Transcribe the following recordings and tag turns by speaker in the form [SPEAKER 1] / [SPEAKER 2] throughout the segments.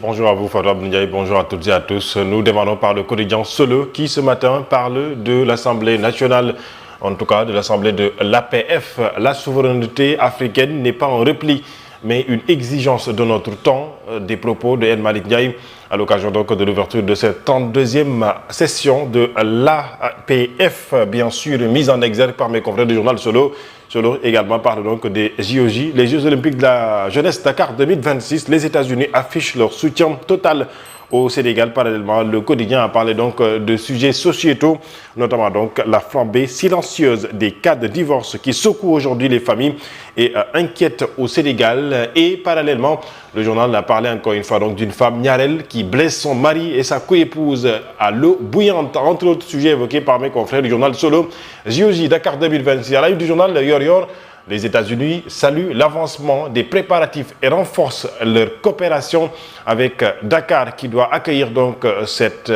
[SPEAKER 1] bonjour à vous Fatou Ndiaye, bonjour à toutes et à tous. Nous démarrons par le quotidien Solo qui ce matin parle de l'Assemblée nationale, en tout cas de l'Assemblée de l'APF. La souveraineté africaine n'est pas en repli, mais une exigence de notre temps, des propos de El Malick Ndiaye à l'occasion donc de l'ouverture de cette 32e session de l'APF, bien sûr mise en exergue par mes confrères du journal Solo. Solo également parle donc des JOJ, les Jeux Olympiques de la jeunesse Dakar 2026. Les États-Unis affichent leur soutien total au Sénégal. Parallèlement, le quotidien a parlé donc de sujets sociétaux, notamment donc la flambée silencieuse des cas de divorce qui secouent aujourd'hui les familles et inquiètent au Sénégal. Et parallèlement, le journal a parlé encore une fois donc d'une femme Niarel qui blesse son mari et sa coépouse à l'eau bouillante, entre autres sujets évoqués par mes confrères du journal Solo. JOJ Dakar 2026. À la une du journal Yor, les États-Unis saluent l'avancement des préparatifs et renforcent leur coopération avec Dakar qui doit accueillir donc cet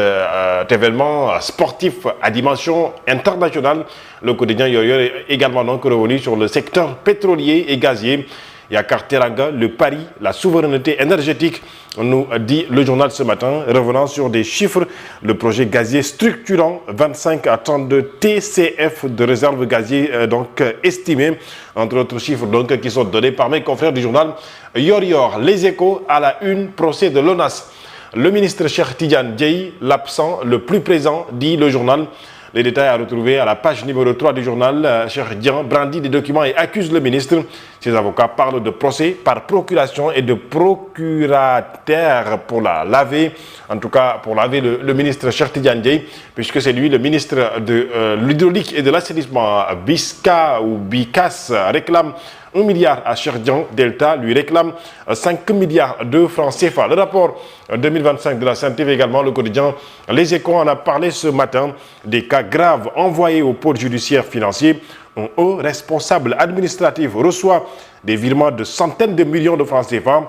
[SPEAKER 1] événement sportif à dimension internationale. Le quotidien Yor est également donc revenu sur le secteur pétrolier et gazier. Yakar Teranga, le pari, la souveraineté énergétique, nous dit le journal ce matin, revenant sur des chiffres. Le projet gazier structurant, 25 à 32 TCF de réserve gazier donc estimés, entre autres chiffres donc qui sont donnés par mes confrères du journal Yor. Les Échos à la une, procès de l'ONAS. Le ministre Cheikh Tidiane Dièye, l'absent le plus présent, dit le journal. Les détails à retrouver à la page numéro 3 du journal. Cheikh Dian brandit des documents et accuse le ministre. Ses avocats parlent de procès par procuration et de procurateur pour la laver. En tout cas, pour laver le ministre Cheikh Tidiane Dièye, puisque c'est lui le ministre de l'hydraulique et de l'assainissement. Bisca ou Bicas réclame 1 milliard à Cheikh Dian. Delta lui réclame 5 milliards de francs CFA. Le rapport 2025 de la santé également, le quotidien Les Échos en a parlé ce matin. Des cas graves envoyés au pôle judiciaire financier. Un haut responsable administratif reçoit des virements de centaines de millions de francs CFA.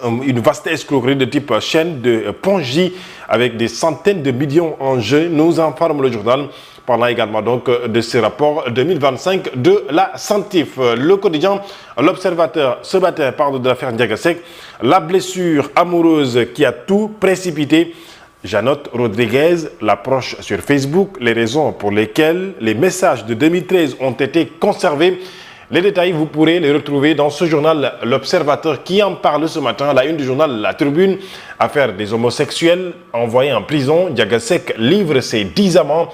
[SPEAKER 1] Une vaste escroquerie de type chaîne de Pongy avec des centaines de millions en jeu, nous informe le journal, parlant également donc de ce rapport 2025 de la Santif. Le quotidien L'Observateur ce matin parle de l'affaire Ndiaga Seck, la blessure amoureuse qui a tout précipité. Janotte Rodriguez l'approche sur Facebook, les raisons pour lesquelles les messages de 2013 ont été conservés. Les détails, vous pourrez les retrouver dans ce journal L'Observateur qui en parle ce matin à la une du journal La Tribune. Affaire des homosexuels envoyés en prison. Ndiaga Seck livre ses 10 amants.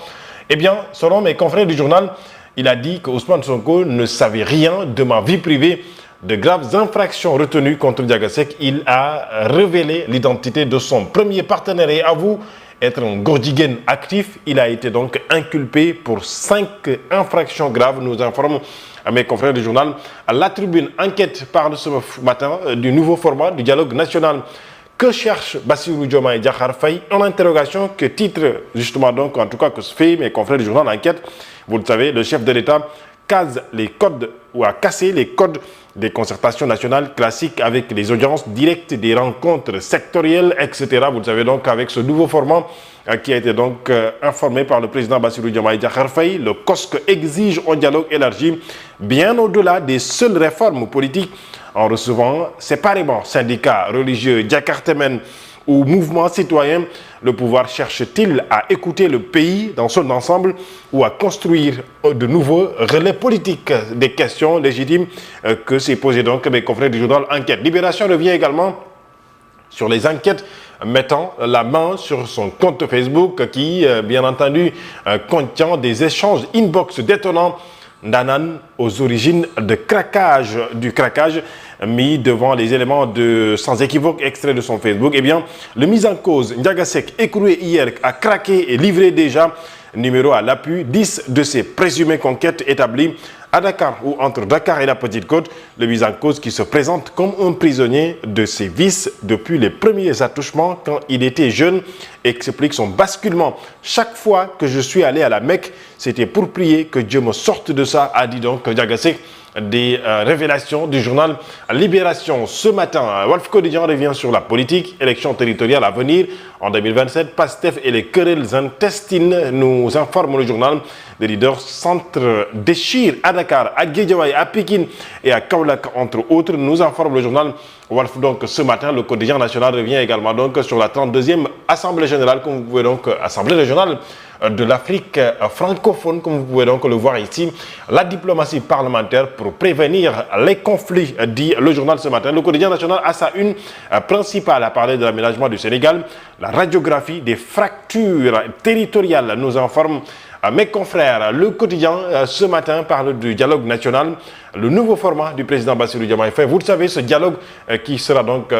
[SPEAKER 1] Eh bien, selon mes confrères du journal, il a dit que Ousmane Sonko ne savait rien de ma vie privée. De graves infractions retenues contre Ndiaga Seck. Il a révélé l'identité de son premier partenaire et avoue être un gordigène actif. Il a été donc inculpé pour 5 infractions graves, nous informe à mes confrères du journal. La Tribune enquête parle ce matin du nouveau format du dialogue national. Que cherche Bassirou Diomaye Diakhar Faye? En interrogation que titre justement donc, en tout cas que se fait mes confrères du journal enquête. Vous le savez, le chef de l'État case les codes ou a cassé les codes des concertations nationales classiques avec les audiences directes, des rencontres sectorielles, etc. Vous le savez donc avec ce nouveau format qui a été donc informé par le président Bassirou Diomaye Diakhar Faye, le COSC exige un dialogue élargi bien au-delà des seules réformes politiques en recevant séparément syndicats religieux, diakartémen ou mouvements citoyens. Le pouvoir cherche-t-il à écouter le pays dans son ensemble ou à construire de nouveaux relais politiques? Des questions légitimes que s'est posé donc mes confrères du journal Enquête. Libération revient également sur les enquêtes mettant la main sur son compte Facebook qui, bien entendu, contient des échanges inbox détonnants. Ndanan aux origines du craquage mis devant les éléments sans équivoque extrait de son Facebook. Eh bien, le mis en cause Ndiaga Seck écroué hier a craqué et livré déjà, numéro à l'appui, 10 de ses présumées conquêtes établies à Dakar ou entre Dakar et la Petite Côte. Le mis en cause qui se présente comme un prisonnier de ses vices depuis les premiers attouchements quand il était jeune, explique son basculement. Chaque fois que je suis allé à la Mecque, c'était pour prier que Dieu me sorte de ça, a dit donc Ndiaga Seck des révélations du journal Libération. Ce matin, Walf Quotidien revient sur la politique, élection territoriale à venir en 2027. PASTEF et les querelles intestines, nous informe le journal. Les leaders s'entre-déchirent à Dakar, à Guédiawaye, à Pékin et à Kaolack, entre autres. Nous informe le journal Walf. Donc ce matin, le quotidien national revient également donc sur la 32e Assemblée générale, comme vous pouvez donc, Assemblée régionale de l'Afrique francophone, comme vous pouvez donc le voir ici. La diplomatie parlementaire pour prévenir les conflits, dit le journal ce matin. Le quotidien national a sa une principale à parler de l'aménagement du Sénégal, la radiographie des fractures territoriales, nous informe mes confrères. Le quotidien ce matin parle du dialogue national, le nouveau format du président Bassirou Diomaye Faye. Vous le savez, ce dialogue qui sera donc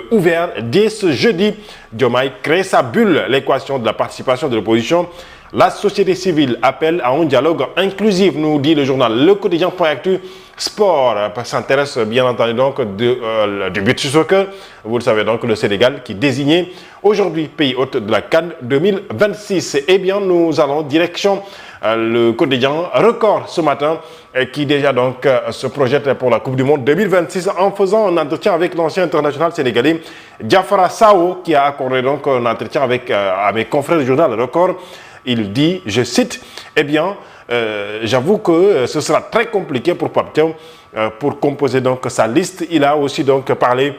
[SPEAKER 1] ouvert dès ce jeudi. Diomaye crée sa bulle, l'équation de la participation de l'opposition. La société civile appelle à un dialogue inclusif, nous dit le journal. Le quotidien.actu sport s'intéresse bien entendu donc du beach soccer. Vous le savez donc, le Sénégal qui désignait aujourd'hui pays hôte de la CAN 2026. Eh bien, nous allons direction le quotidien Record ce matin qui déjà donc se projette pour la Coupe du Monde 2026 en faisant un entretien avec l'ancien international sénégalais Diafra Sao, qui a accordé donc un entretien avec mes confrères du journal Record. Il dit, je cite, eh bien, j'avoue que ce sera très compliqué pour Pape Thiaw pour composer donc sa liste. Il a aussi donc parlé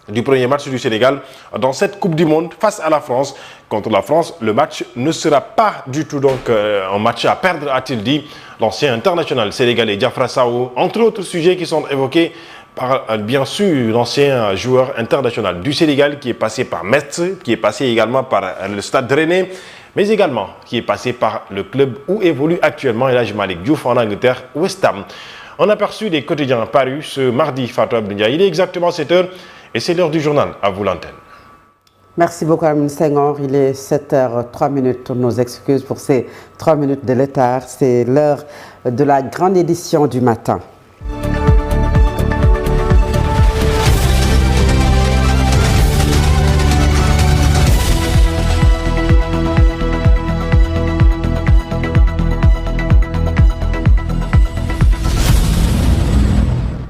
[SPEAKER 1] du premier match du Sénégal dans cette Coupe du Monde face à la France. Contre la France, le match ne sera pas du tout donc un match à perdre, a-t-il dit l'ancien international sénégalais Diafra Sao. Entre autres sujets qui sont évoqués par bien sûr l'ancien joueur international du Sénégal qui est passé par Metz, qui est passé également par le Stade Rennais, mais également qui est passé par le club où évolue actuellement El Hadji Malick Diouf en Angleterre, West Ham. On a aperçu des quotidiens parus ce mardi, Fatou Abdounia. Il est exactement 7h et c'est l'heure du journal. À vous l'antenne.
[SPEAKER 2] Merci beaucoup, Amine Senghor. Il est 7h03. Nos excuses pour ces 3 minutes de l'étard. C'est l'heure de la grande édition du matin.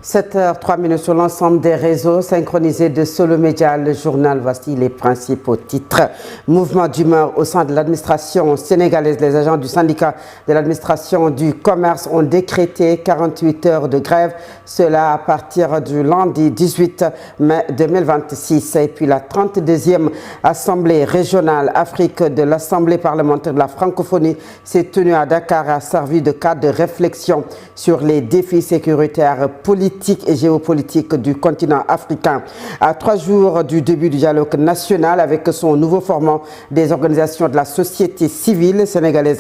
[SPEAKER 2] 7h03 sur l'ensemble des réseaux synchronisés de Solo Média, le journal. Voici les principaux titres. Mouvement d'humeur au sein de l'administration sénégalaise. Les agents du syndicat de l'administration du commerce ont décrété 48 heures de grève. Cela à partir du lundi 18 mai 2026. Et puis la 32e Assemblée régionale Afrique de l'Assemblée parlementaire de la francophonie s'est tenue à Dakar et a servi de cadre de réflexion sur les défis sécuritaires, politiques et géopolitique du continent africain. À 3 jours du début du dialogue national avec son nouveau format des organisations de la société civile sénégalaise